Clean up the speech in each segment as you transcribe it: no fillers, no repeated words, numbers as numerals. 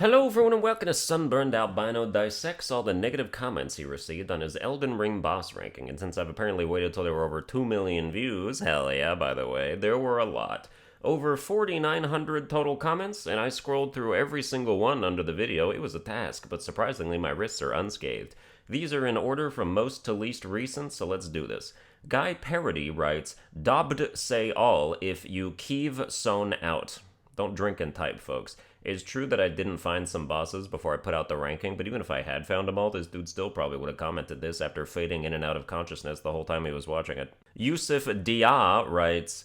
Hello everyone and welcome to Sunburned. Albino dissects all the negative comments he received on his Elden Ring boss ranking, and since I've apparently waited till there were over 2 million views, hell yeah, by the way, there were a lot. Over 4,900 total comments, and I scrolled through every single one under the video. It was a task, but surprisingly my wrists are unscathed. These are in order from most to least recent, so let's do this. Guy Parody writes, Dobbed say all if you keeve sewn out. Don't drink and type, folks. It's true that I didn't find some bosses before I put out the ranking, but even if I had found them all, this dude still probably would have commented this after fading in and out of consciousness the whole time he was watching it. Yusuf Dia writes, ...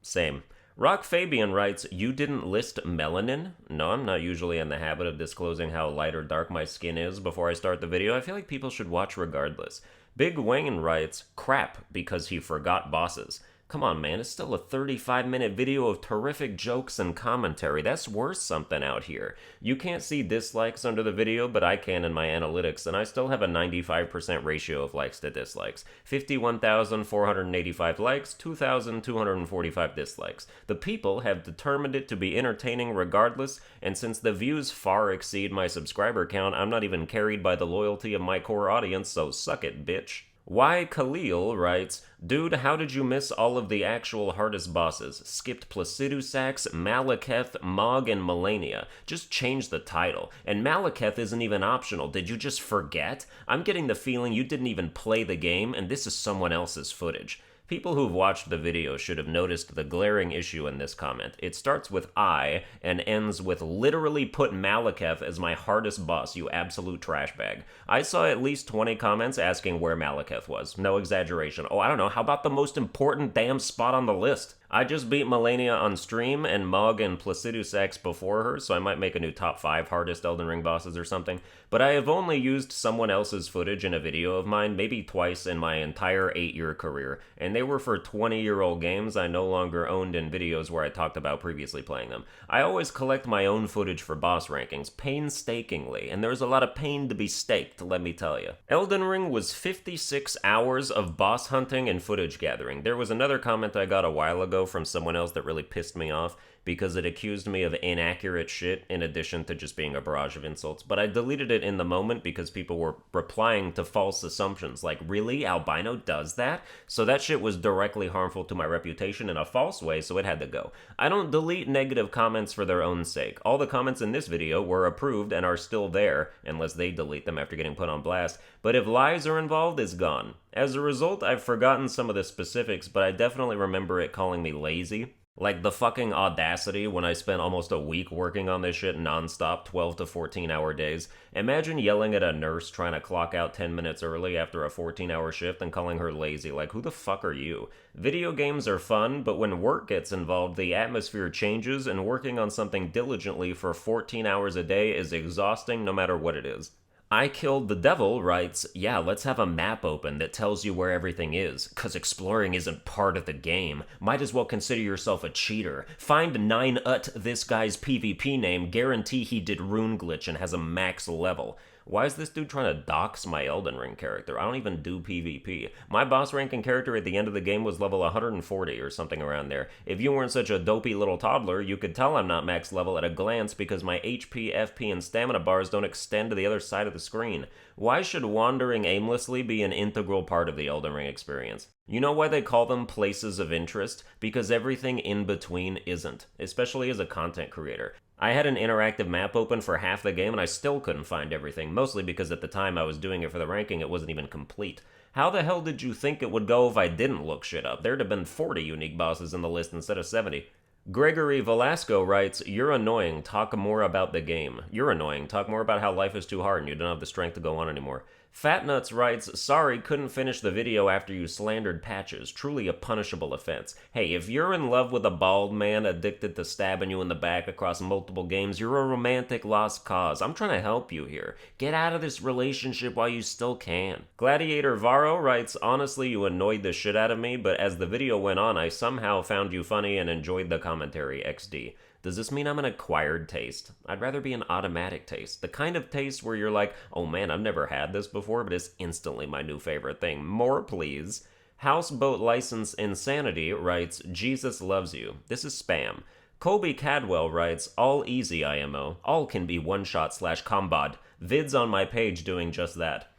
Same. Rock Fabian writes, you didn't list melanin? No, I'm not usually in the habit of disclosing how light or dark my skin is before I start the video. I feel like people should watch regardless. Big Wayne writes, crap, because he forgot bosses. Come on, man, it's still a 35-minute video of terrific jokes and commentary. That's worth something out here. You can't see dislikes under the video, but I can in my analytics, and I still have a 95% ratio of likes to dislikes. 51,485 likes, 2,245 dislikes. The people have determined it to be entertaining regardless, and since the views far exceed my subscriber count, I'm not even carried by the loyalty of my core audience, so suck it, bitch. Y. Khalil writes, dude, how did you miss all of the actual hardest bosses? Skipped Placidusax, Malekith, Mog, and Melania. Just change the title. And Malekith isn't even optional. Did you just forget? I'm getting the feeling you didn't even play the game, and this is someone else's footage. People who've watched the video should have noticed the glaring issue in this comment. It starts with I and ends with literally put Malekith as my hardest boss, you absolute trash bag. I saw at least 20 comments asking where Malekith was. No exaggeration. Oh, I don't know, how about the most important damn spot on the list? I just beat Melania on stream and Mog and Placidusax before her, so I might make a new top 5 hardest Elden Ring bosses or something, but I have only used someone else's footage in a video of mine maybe twice in my entire 8-year career, and they were for 20-year-old games I no longer owned in videos where I talked about previously playing them. I always collect my own footage for boss rankings, painstakingly, and there's a lot of pain to be staked, let me tell you. Elden Ring was 56 hours of boss hunting and footage gathering. There was another comment I got a while ago from someone else that really pissed me off because it accused me of inaccurate shit in addition to just being a barrage of insults, but I deleted it in the moment because people were replying to false assumptions like, really? Albino does that? So that shit was directly harmful to my reputation in a false way, so it had to go. I don't delete negative comments for their own sake. All the comments in this video were approved and are still there, unless they delete them after getting put on blast, but if lies are involved, it's gone. As a result, I've forgotten some of the specifics, but I definitely remember it calling me lazy. Like the fucking audacity when I spent almost a week working on this shit nonstop, 12 to 14 hour days. Imagine yelling at a nurse trying to clock out 10 minutes early after a 14-hour shift and calling her lazy. Like, who the fuck are you? Video games are fun, but when work gets involved, the atmosphere changes, and working on something diligently for 14 hours a day is exhausting no matter what it is. I Killed the Devil writes, yeah, let's have a map open that tells you where everything is, cause exploring isn't part of the game. Might as well consider yourself a cheater. Find 9ut this guy's PvP name, guarantee he did rune glitch and has a max level. Why is this dude trying to dox my Elden Ring character? I don't even do PvP. My boss ranking character at the end of the game was level 140 or something around there. If you weren't such a dopey little toddler, you could tell I'm not max level at a glance because my HP, FP, and stamina bars don't extend to the other side of the screen. Why should wandering aimlessly be an integral part of the Elden Ring experience? You know why they call them places of interest? Because everything in between isn't, especially as a content creator. I had an interactive map open for half the game and I still couldn't find everything, mostly because at the time I was doing it for the ranking it wasn't even complete. How the hell did you think it would go if I didn't look shit up? There'd have been 40 unique bosses in the list instead of 70. Gregory Velasco writes, you're annoying, talk more about the game. You're annoying, talk more about how life is too hard and you don't have the strength to go on anymore. Fatnuts writes, sorry, couldn't finish the video after you slandered Patches. Truly a punishable offense. Hey, if you're in love with a bald man addicted to stabbing you in the back across multiple games, you're a romantic lost cause. I'm trying to help you here. Get out of this relationship while you still can. Gladiator Varro writes, honestly, you annoyed the shit out of me, but as the video went on, I somehow found you funny and enjoyed the commentary XD. Does this mean I'm an acquired taste? I'd rather be an automatic taste. The kind of taste where you're like, oh man, I've never had this before, but it's instantly my new favorite thing. More, please. Houseboat License Insanity writes, Jesus loves you. This is spam. Colby Cadwell writes, all easy IMO. All can be one-shot/combat. Vids on my page doing just that.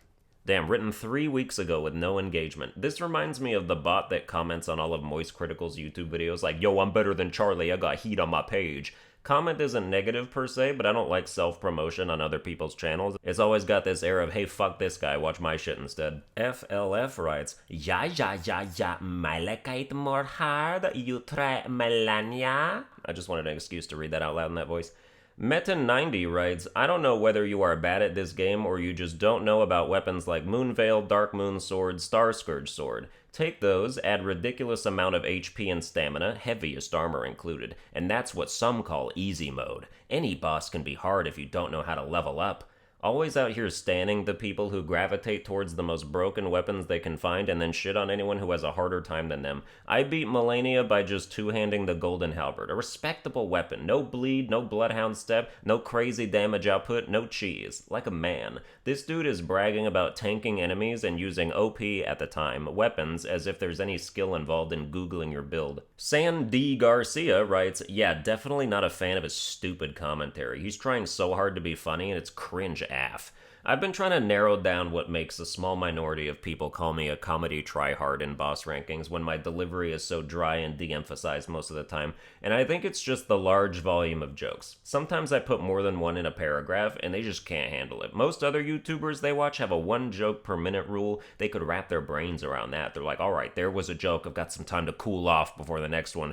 Damn, written 3 weeks ago with no engagement. This reminds me of the bot that comments on all of Moist Critical's YouTube videos like, yo, I'm better than Charlie, I got heat on my page. Comment isn't negative per se, but I don't like self-promotion on other people's channels. It's always got this air of, hey, fuck this guy, watch my shit instead. FLF writes, ja, malekite more hard, you try Melania? I just wanted an excuse to read that out loud in that voice. Metin90 writes, I don't know whether you are bad at this game or you just don't know about weapons like Moonveil, Dark Moon Sword, Star Scourge Sword. Take those, add ridiculous amount of HP and stamina, heaviest armor included, and that's what some call easy mode. Any boss can be hard if you don't know how to level up. Always out here standing the people who gravitate towards the most broken weapons they can find and then shit on anyone who has a harder time than them. I beat Melania by just two-handing the Golden Halberd, a respectable weapon. No bleed, no bloodhound step, no crazy damage output, no cheese. Like a man. This dude is bragging about tanking enemies and using OP, at the time, weapons as if there's any skill involved in googling your build. San D. Garcia writes, yeah, definitely not a fan of his stupid commentary. He's trying so hard to be funny and it's cringe AF. I've been trying to narrow down what makes a small minority of people call me a comedy tryhard in boss rankings when my delivery is so dry and de-emphasized most of the time, and I think it's just the large volume of jokes. Sometimes I put more than one in a paragraph, and they just can't handle it. Most other YouTubers they watch have a one joke per minute rule. They could wrap their brains around that. They're like, alright, there was a joke, I've got some time to cool off before the next one.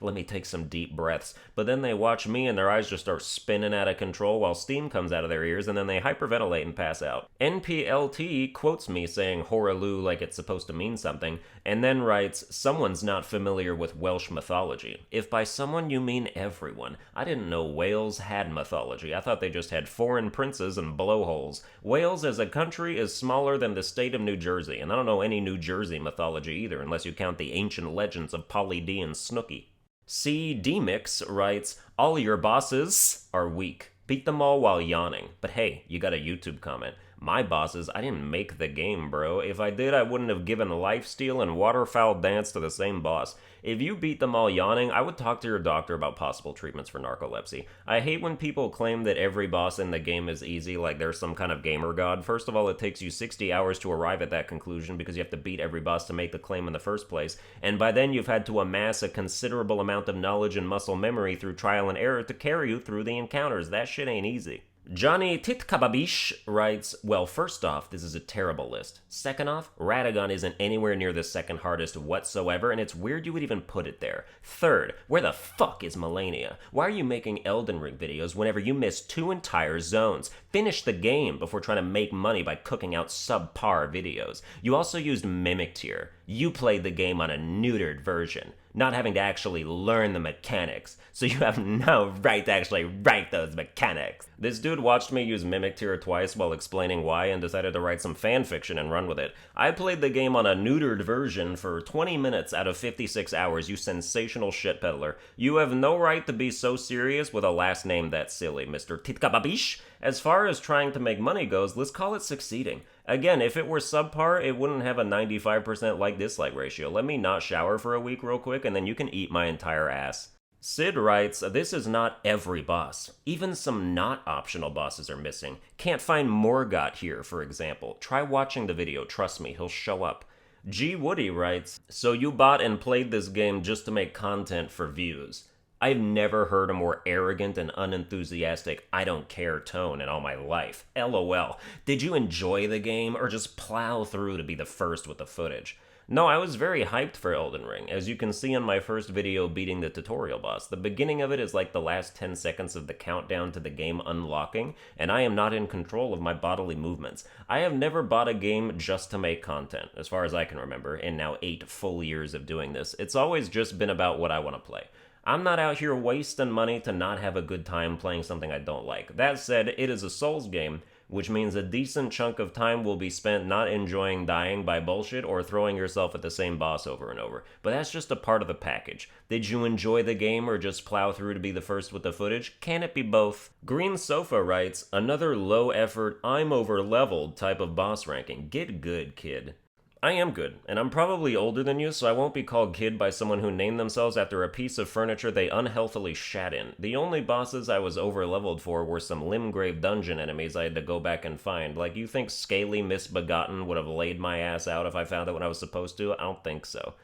Let me take some deep breaths. But then they watch me and their eyes just start spinning out of control while steam comes out of their ears, and then they hyperventilate and pass out. NPLT quotes me saying Horaloo like it's supposed to mean something, and then writes, someone's not familiar with Welsh mythology. If by someone you mean everyone. I didn't know Wales had mythology. I thought they just had foreign princes and blowholes. Wales as a country is smaller than the state of New Jersey, and I don't know any New Jersey mythology either, unless you count the ancient legends of Polly D and Snooky. C. D-Mix writes, all your bosses are weak. Beat them all while yawning. But hey, you got a YouTube comment. My bosses, I didn't make the game, bro. If I did, I wouldn't have given lifesteal and waterfowl dance to the same boss. If you beat them all yawning, I would talk to your doctor about possible treatments for narcolepsy. I hate when people claim that every boss in the game is easy, like they're some kind of gamer god. First of all, it takes you 60 hours to arrive at that conclusion because you have to beat every boss to make the claim in the first place, and by then you've had to amass a considerable amount of knowledge and muscle memory through trial and error to carry you through the encounters. That shit ain't easy. Johnny Titkababish writes, well, first off, this is a terrible list. Second off, Radagon isn't anywhere near the second hardest whatsoever, and it's weird you would even put it there. Third, where the fuck is Melania? Why are you making Elden Ring videos whenever you miss 2 entire zones? Finish the game before trying to make money by cooking out subpar videos. You also used Mimic Tier. You played the game on a neutered version, not having to actually learn the mechanics, so you have no right to actually rank those mechanics. This dude watched me use Mimic Tier twice while explaining why and decided to write some fanfiction and run with it. I played the game on a neutered version for 20 minutes out of 56 hours, you sensational shit peddler. You have no right to be so serious with a last name that silly, Mr. Titkababish. As far as trying to make money goes, let's call it succeeding. Again, if it were subpar, it wouldn't have a 95% like-dislike ratio. Let me not shower for a week real quick, and then you can eat my entire ass. Sid writes, this is not every boss. Even some not optional bosses are missing. Can't find Morgott here, for example. Try watching the video, trust me, he'll show up. G. Woody writes, so you bought and played this game just to make content for views. I've never heard a more arrogant and unenthusiastic I don't care tone in all my life. LOL. Did you enjoy the game or just plow through to be the first with the footage? No, I was very hyped for Elden Ring. As you can see in my first video beating the tutorial boss, the beginning of it is like the last 10 seconds of the countdown to the game unlocking, and I am not in control of my bodily movements. I have never bought a game just to make content, as far as I can remember, in now 8 full years of doing this. It's always just been about what I want to play. I'm not out here wasting money to not have a good time playing something I don't like. That said, it is a Souls game, which means a decent chunk of time will be spent not enjoying dying by bullshit or throwing yourself at the same boss over and over. But that's just a part of the package. Did you enjoy the game or just plow through to be the first with the footage? Can it be both? Green Sofa writes, another low effort, I'm over leveled type of boss ranking. Get good, kid. I am good, and I'm probably older than you, so I won't be called kid by someone who named themselves after a piece of furniture they unhealthily shat in. The only bosses I was overleveled for were some Limgrave dungeon enemies I had to go back and find. Like, you think Scaly Misbegotten would have laid my ass out if I found it when I was supposed to? I don't think so.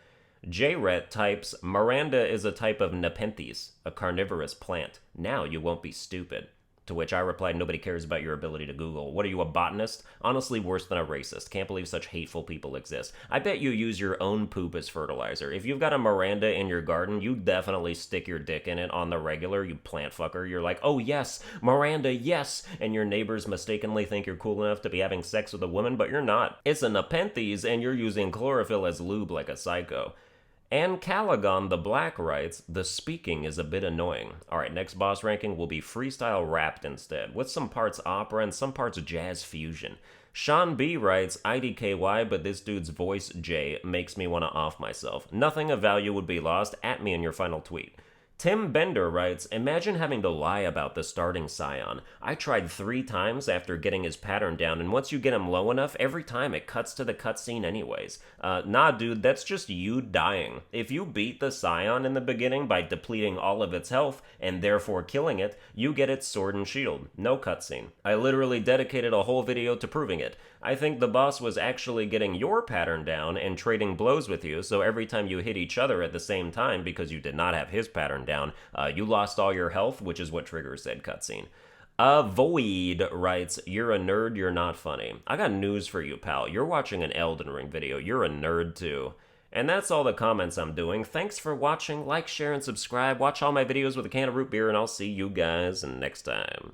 J-Ret types, Miranda is a type of Nepenthes, a carnivorous plant. Now you won't be stupid. To which I replied, nobody cares about your ability to Google. What are you, a botanist? Honestly, worse than a racist. Can't believe such hateful people exist. I bet you use your own poop as fertilizer. If you've got a Miranda in your garden, you definitely stick your dick in it on the regular, you plant fucker. You're like, oh yes, Miranda, yes! And your neighbors mistakenly think you're cool enough to be having sex with a woman, but you're not. It's a Nepenthes, and you're using chlorophyll as lube like a psycho. And Calagon the Black writes, the speaking is a bit annoying. Alright, next boss ranking will be freestyle rapped instead, with some parts opera and some parts jazz fusion. Sean B writes, IDKY, but this dude's voice, J, makes me want to off myself. Nothing of value would be lost. At me in your final tweet. Tim Bender writes, imagine having to lie about the starting Scion. I tried 3 times after getting his pattern down, and once you get him low enough, every time it cuts to the cutscene anyways. Nah, dude, that's just you dying. If you beat the Scion in the beginning by depleting all of its health, and therefore killing it, you get its sword and shield. No cutscene. I literally dedicated a whole video to proving it. I think the boss was actually getting your pattern down and trading blows with you, so every time you hit each other at the same time because you did not have his pattern down, you lost all your health, which is what triggers said cutscene. Void writes, you're a nerd, you're not funny. I got news for you, pal. You're watching an Elden Ring video. You're a nerd, too. And that's all the comments I'm doing. Thanks for watching. Like, share, and subscribe. Watch all my videos with a can of root beer, and I'll see you guys next time.